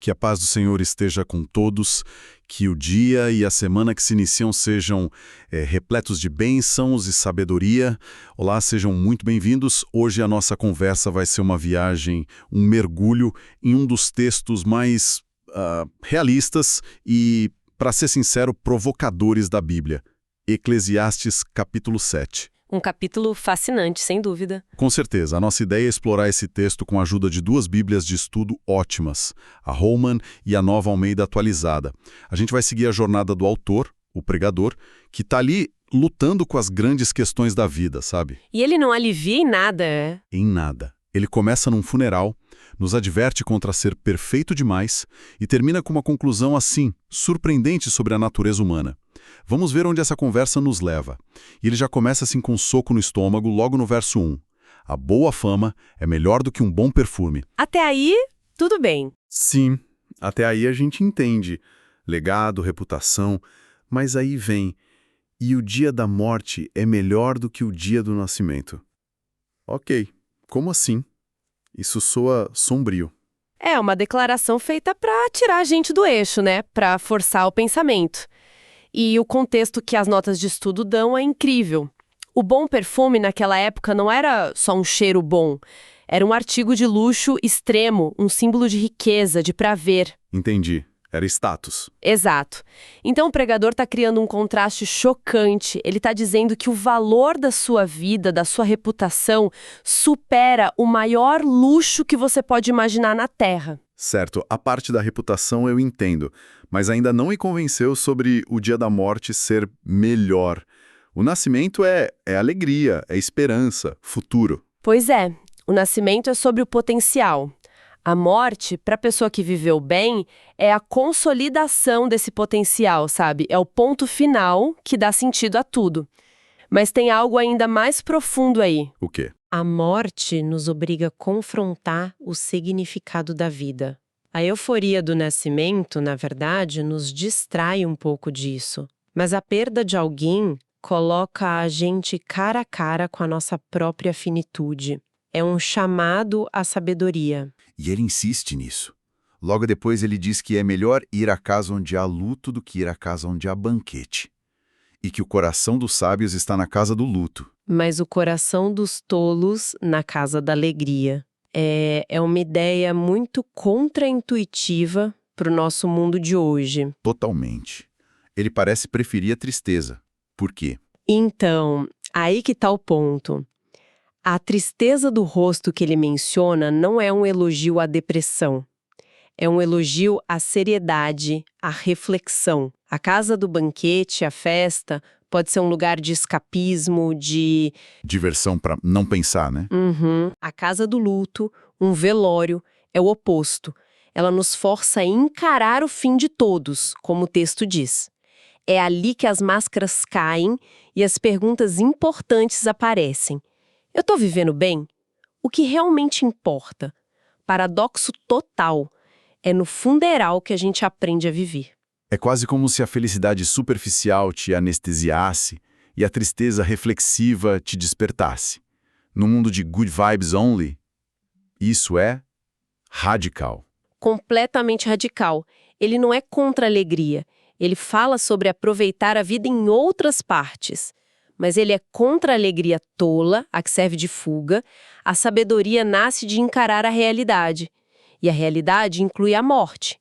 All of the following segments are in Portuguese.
Que a paz do Senhor esteja com todos, que o dia e a semana que se iniciam sejam repletos de bênçãos e sabedoria. Olá, sejam muito bem-vindos. Hoje a nossa conversa vai ser uma viagem, um mergulho em um dos textos mais realistas e, para ser sincero, provocadores da Bíblia. Eclesiastes, capítulo 7. Um capítulo fascinante, sem dúvida. Com certeza, a nossa ideia é explorar esse texto com a ajuda de duas bíblias de estudo ótimas, a Holman e a Nova Almeida atualizada. A gente vai seguir a jornada do autor, o pregador, que está ali lutando com as grandes questões da vida, sabe? E ele não alivia em nada, é? Em nada. Ele começa num funeral, nos adverte contra ser perfeito demais e termina com uma conclusão assim, surpreendente sobre a natureza humana. Vamos ver onde essa conversa nos leva. E ele já começa assim com um soco no estômago logo no verso 1. A boa fama é melhor do que um bom perfume. Até aí, tudo bem. Sim, até aí a gente entende. Legado, reputação, mas aí vem. E o dia da morte é melhor do que o dia do nascimento. Ok, como assim? Isso soa sombrio. É uma declaração feita para tirar a gente do eixo, né? Para forçar o pensamento. E o contexto que as notas de estudo dão é incrível. O bom perfume naquela época não era só um cheiro bom. Era um artigo de luxo extremo, um símbolo de riqueza, de prazer. Entendi. Era status. Exato. Então o pregador está criando um contraste chocante. Ele está dizendo que o valor da sua vida, da sua reputação, supera o maior luxo que você pode imaginar na Terra. Certo, a parte da reputação eu entendo, mas ainda não me convenceu sobre o dia da morte ser melhor. O nascimento é alegria, é esperança, futuro. Pois é, o nascimento é sobre o potencial. A morte, para a pessoa que viveu bem, é a consolidação desse potencial, sabe? É o ponto final que dá sentido a tudo. Mas tem algo ainda mais profundo aí. O quê? A morte nos obriga a confrontar o significado da vida. A euforia do nascimento, na verdade, nos distrai um pouco disso. Mas a perda de alguém coloca a gente cara a cara com a nossa própria finitude. É um chamado à sabedoria. E ele insiste nisso. Logo depois ele diz que é melhor ir à casa onde há luto do que ir à casa onde há banquete. E que o coração dos sábios está na casa do luto. Mas o coração dos tolos na casa da alegria. É uma ideia muito contraintuitiva para o nosso mundo de hoje. Totalmente. Ele parece preferir a tristeza. Por quê? Então, aí que está o ponto. A tristeza do rosto que ele menciona não é um elogio à depressão. É um elogio à seriedade, à reflexão. A casa do banquete, a festa, pode ser um lugar de escapismo, de... Diversão para não pensar, né? A casa do luto, um velório, é o oposto. Ela nos força a encarar o fim de todos, como o texto diz. É ali que as máscaras caem e as perguntas importantes aparecem. Eu estou vivendo bem? O que realmente importa? Paradoxo total. É no funeral que a gente aprende a viver. É quase como se a felicidade superficial te anestesiasse e a tristeza reflexiva te despertasse. No mundo de good vibes only, isso é radical. Completamente radical. Ele não é contra a alegria. Ele fala sobre aproveitar a vida em outras partes. Mas ele é contra a alegria tola, a que serve de fuga. A sabedoria nasce de encarar a realidade. E a realidade inclui a morte.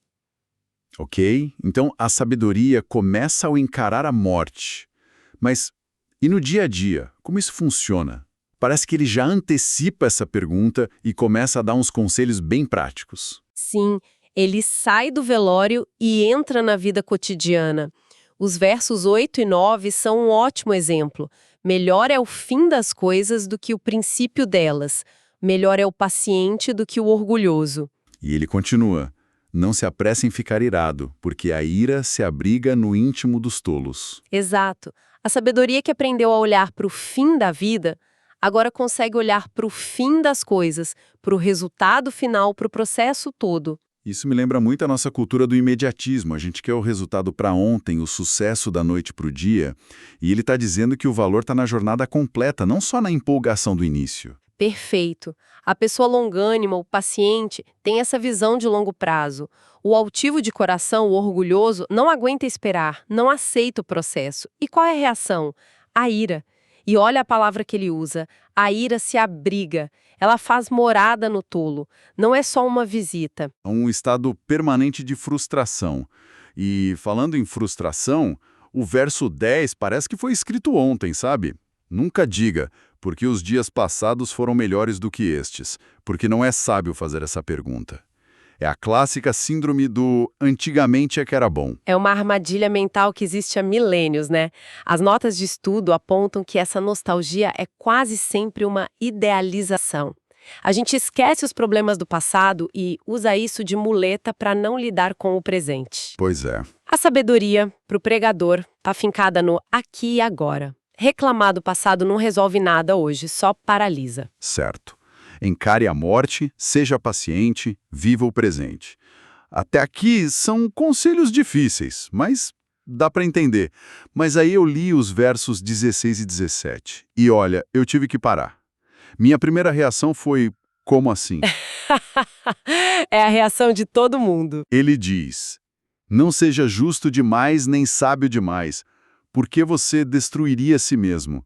Ok? Então a sabedoria começa ao encarar a morte. Mas e no dia a dia, como isso funciona? Parece que ele já antecipa essa pergunta e começa a dar uns conselhos bem práticos. Sim, ele sai do velório e entra na vida cotidiana. Os versos 8 e 9 são um ótimo exemplo. Melhor é o fim das coisas do que o princípio delas. Melhor é o paciente do que o orgulhoso. E ele continua. Não se apresse em ficar irado, porque a ira se abriga no íntimo dos tolos. Exato. A sabedoria que aprendeu a olhar para o fim da vida, agora consegue olhar para o fim das coisas, para o resultado final, para o processo todo. Isso me lembra muito a nossa cultura do imediatismo. A gente quer o resultado para ontem, o sucesso da noite para o dia. E ele está dizendo que o valor está na jornada completa, não só na empolgação do início. Perfeito. A pessoa longânima, o paciente, tem essa visão de longo prazo. O altivo de coração, o orgulhoso, não aguenta esperar, não aceita o processo. E qual é a reação? A ira. E olha a palavra que ele usa. A ira se abriga. Ela faz morada no tolo. Não é só uma visita. Um estado permanente de frustração. E falando em frustração, o verso 10 parece que foi escrito ontem, sabe? Nunca diga, porque os dias passados foram melhores do que estes, porque não é sábio fazer essa pergunta. É a clássica síndrome do antigamente é que era bom. É uma armadilha mental que existe há milênios, né? As notas de estudo apontam que essa nostalgia é quase sempre uma idealização. A gente esquece os problemas do passado e usa isso de muleta para não lidar com o presente. Pois é. A sabedoria, para o pregador, está fincada no aqui e agora. Reclamar do passado não resolve nada hoje, só paralisa. Certo. Encare a morte, seja paciente, viva o presente. Até aqui são conselhos difíceis, mas dá para entender. Mas aí eu li os versos 16 e 17. E olha, eu tive que parar. Minha primeira reação foi, como assim? É a reação de todo mundo. Ele diz, não seja justo demais nem sábio demais, porque você destruiria a si mesmo.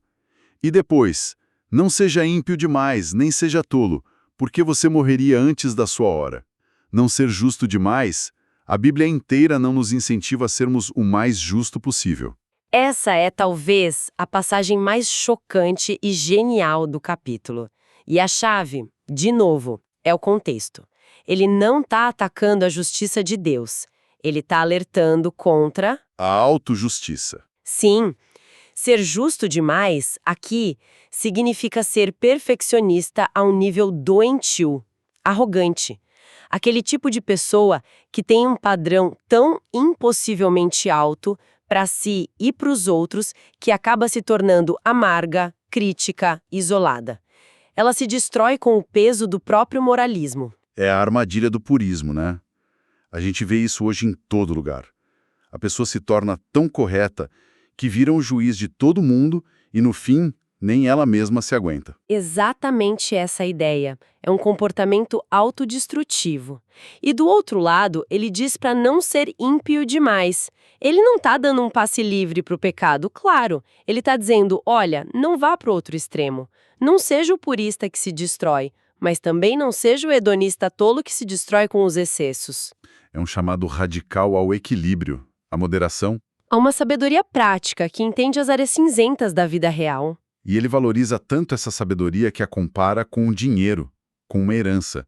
E depois, não seja ímpio demais, nem seja tolo, porque você morreria antes da sua hora. Não ser justo demais, a Bíblia inteira não nos incentiva a sermos o mais justo possível. Essa é, talvez, a passagem mais chocante e genial do capítulo. E a chave, de novo, é o contexto. Ele não está atacando a justiça de Deus. Ele está alertando contra A autojustiça. Sim, ser justo demais, aqui, significa ser perfeccionista a um nível doentio, arrogante. Aquele tipo de pessoa que tem um padrão tão impossivelmente alto para si e para os outros que acaba se tornando amarga, crítica, isolada. Ela se destrói com o peso do próprio moralismo. É a armadilha do purismo, né? A gente vê isso hoje em todo lugar. A pessoa se torna tão correta que vira um juiz de todo mundo e, no fim, nem ela mesma se aguenta. Exatamente essa a ideia. É um comportamento autodestrutivo. E do outro lado, ele diz para não ser ímpio demais. Ele não está dando um passe livre para o pecado, claro. Ele está dizendo, olha, não vá para o outro extremo. Não seja o purista que se destrói, mas também não seja o hedonista tolo que se destrói com os excessos. É um chamado radical ao equilíbrio, à moderação. Há uma sabedoria prática que entende as áreas cinzentas da vida real. E ele valoriza tanto essa sabedoria que a compara com o dinheiro, com uma herança.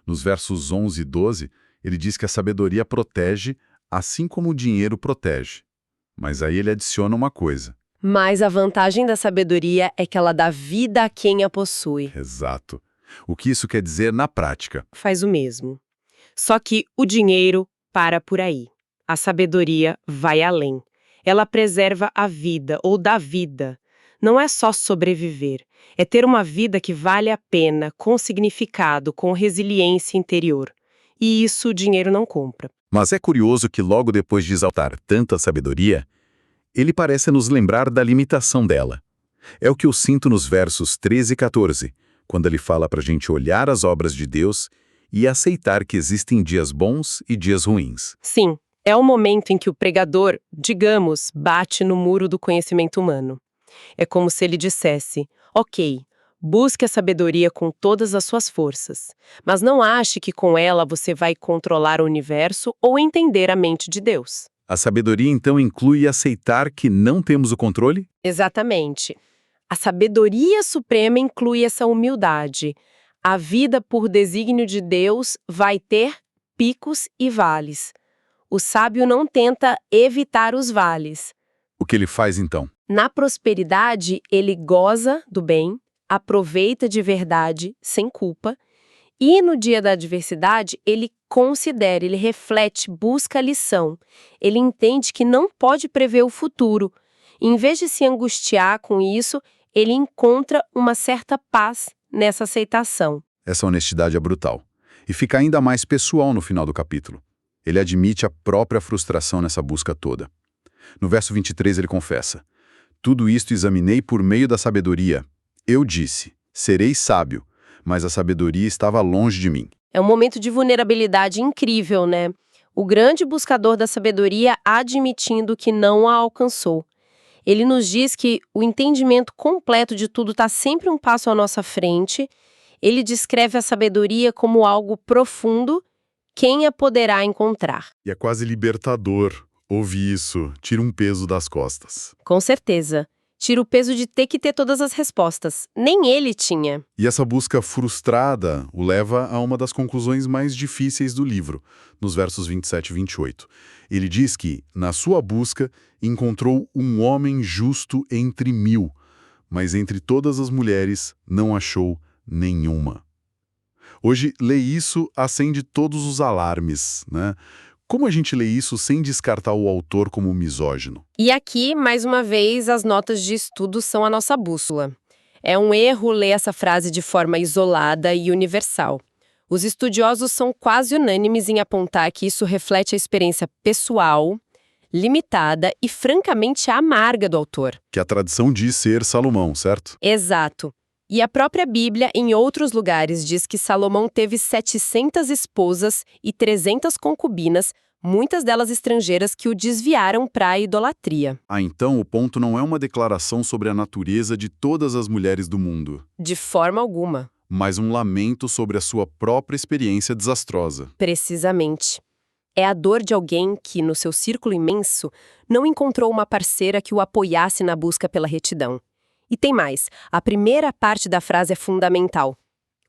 Nos versos 11 e 12, ele diz que a sabedoria protege, assim como o dinheiro protege. Mas aí ele adiciona uma coisa. Mas a vantagem da sabedoria é que ela dá vida a quem a possui. Exato. O que isso quer dizer na prática? Faz o mesmo. Só que o dinheiro para por aí. A sabedoria vai além. Ela preserva a vida ou dá vida. Não é só sobreviver. É ter uma vida que vale a pena, com significado, com resiliência interior. E isso o dinheiro não compra. Mas é curioso que logo depois de exaltar tanta sabedoria, ele parece nos lembrar da limitação dela. É o que eu sinto nos versos 13 e 14, quando ele fala para a gente olhar as obras de Deus e aceitar que existem dias bons e dias ruins. Sim, é o momento em que o pregador, digamos, bate no muro do conhecimento humano. É como se ele dissesse, ok, busque a sabedoria com todas as suas forças, mas não ache que com ela você vai controlar o universo ou entender a mente de Deus. A sabedoria, então, inclui aceitar que não temos o controle? Exatamente. A sabedoria suprema inclui essa humildade. A vida por desígnio de Deus vai ter picos e vales. O sábio não tenta evitar os vales. O que ele faz, então? Na prosperidade, ele goza do bem, aproveita de verdade, sem culpa, e no dia da adversidade, ele considera, ele reflete, busca a lição. Ele entende que não pode prever o futuro. E, em vez de se angustiar com isso, ele encontra uma certa paz nessa aceitação. Essa honestidade é brutal. E fica ainda mais pessoal no final do capítulo. Ele admite a própria frustração nessa busca toda. No verso 23 ele confessa, tudo isto examinei por meio da sabedoria. Eu disse, serei sábio, mas a sabedoria estava longe de mim. É um momento de vulnerabilidade incrível, né? O grande buscador da sabedoria admitindo que não a alcançou. Ele nos diz que o entendimento completo de tudo está sempre um passo à nossa frente. Ele descreve a sabedoria como algo profundo, quem a poderá encontrar? E é quase libertador ouvir isso, tira um peso das costas. Com certeza. Tira o peso de ter que ter todas as respostas. Nem ele tinha. E essa busca frustrada o leva a uma das conclusões mais difíceis do livro, nos versos 27 e 28. Ele diz que, na sua busca, encontrou um homem justo entre 1000, mas entre todas as mulheres não achou nenhuma. Hoje, ler isso acende todos os alarmes, né? Como a gente lê isso sem descartar o autor como misógino? E aqui, mais uma vez, as notas de estudo são a nossa bússola. É um erro ler essa frase de forma isolada e universal. Os estudiosos são quase unânimes em apontar que isso reflete a experiência pessoal, limitada e francamente amarga do autor. Que a tradição diz ser Salomão, certo? Exato. E a própria Bíblia, em outros lugares, diz que Salomão teve 700 esposas e 300 concubinas, muitas delas estrangeiras que o desviaram para a idolatria. Ah, então o ponto não é uma declaração sobre a natureza de todas as mulheres do mundo, De forma alguma. mas um lamento sobre a sua própria experiência desastrosa. Precisamente. É a dor de alguém que, no seu círculo imenso, não encontrou uma parceira que o apoiasse na busca pela retidão. E tem mais, a primeira parte da frase é fundamental.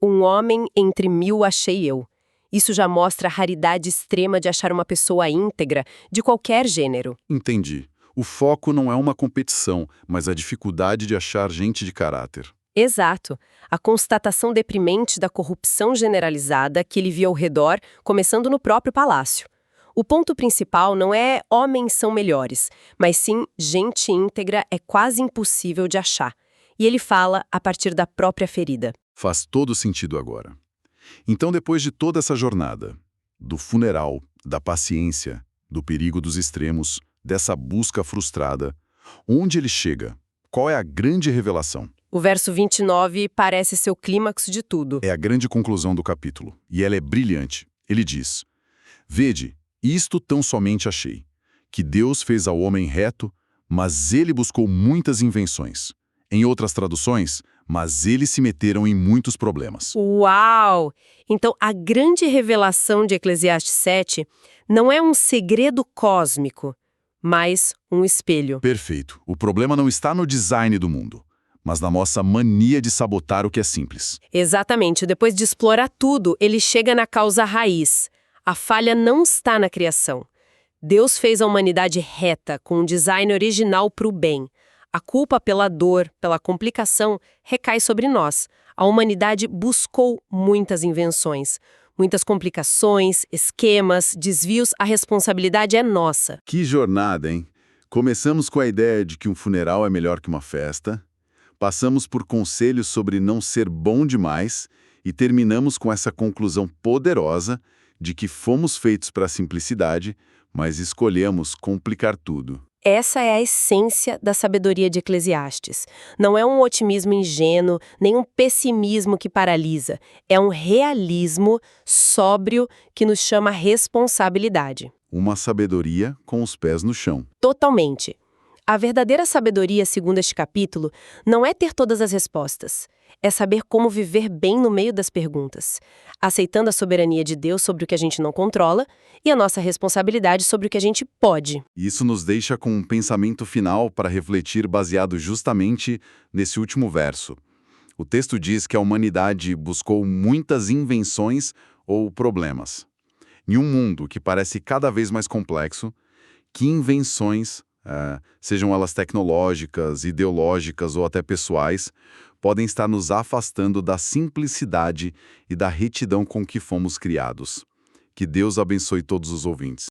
Um homem entre 1000 achei eu. Isso já mostra a raridade extrema de achar uma pessoa íntegra, de qualquer gênero. Entendi. O foco não é uma competição, mas a dificuldade de achar gente de caráter. Exato. A constatação deprimente da corrupção generalizada que ele via ao redor, começando no próprio palácio. O ponto principal não é homens são melhores, mas sim gente íntegra é quase impossível de achar. E ele fala a partir da própria ferida. Faz todo sentido agora. Então, depois de toda essa jornada, do funeral, da paciência, do perigo dos extremos, dessa busca frustrada, onde ele chega? Qual é a grande revelação? O verso 29 parece ser o clímax de tudo. É a grande conclusão do capítulo, e ela é brilhante. Ele diz: Vede, isto tão somente achei, que Deus fez ao homem reto, mas ele buscou muitas invenções. Em outras traduções, mas eles se meteram em muitos problemas. Uau! Então, a grande revelação de Eclesiastes 7 não é um segredo cósmico, mas um espelho. Perfeito. O problema não está no design do mundo, mas na nossa mania de sabotar o que é simples. Exatamente. Depois de explorar tudo, ele chega na causa raiz. A falha não está na criação. Deus fez a humanidade reta, com um design original para o bem. A culpa pela dor, pela complicação, recai sobre nós. A humanidade buscou muitas invenções, muitas complicações, esquemas, desvios. A responsabilidade é nossa. Que jornada, hein? Começamos com a ideia de que um funeral é melhor que uma festa, passamos por conselhos sobre não ser bom demais e terminamos com essa conclusão poderosa de que fomos feitos para a simplicidade, mas escolhemos complicar tudo. Essa é a essência da sabedoria de Eclesiastes. Não é um otimismo ingênuo, nem um pessimismo que paralisa. É um realismo sóbrio que nos chama responsabilidade. Uma sabedoria com os pés no chão. Totalmente. A verdadeira sabedoria, segundo este capítulo, não é ter todas as respostas. É saber como viver bem no meio das perguntas, aceitando a soberania de Deus sobre o que a gente não controla e a nossa responsabilidade sobre o que a gente pode. Isso nos deixa com um pensamento final para refletir baseado justamente nesse último verso. O texto diz que a humanidade buscou muitas invenções ou problemas. Em um mundo que parece cada vez mais complexo, que invenções, sejam elas tecnológicas, ideológicas ou até pessoais, podem estar nos afastando da simplicidade e da retidão com que fomos criados. Que Deus abençoe todos os ouvintes.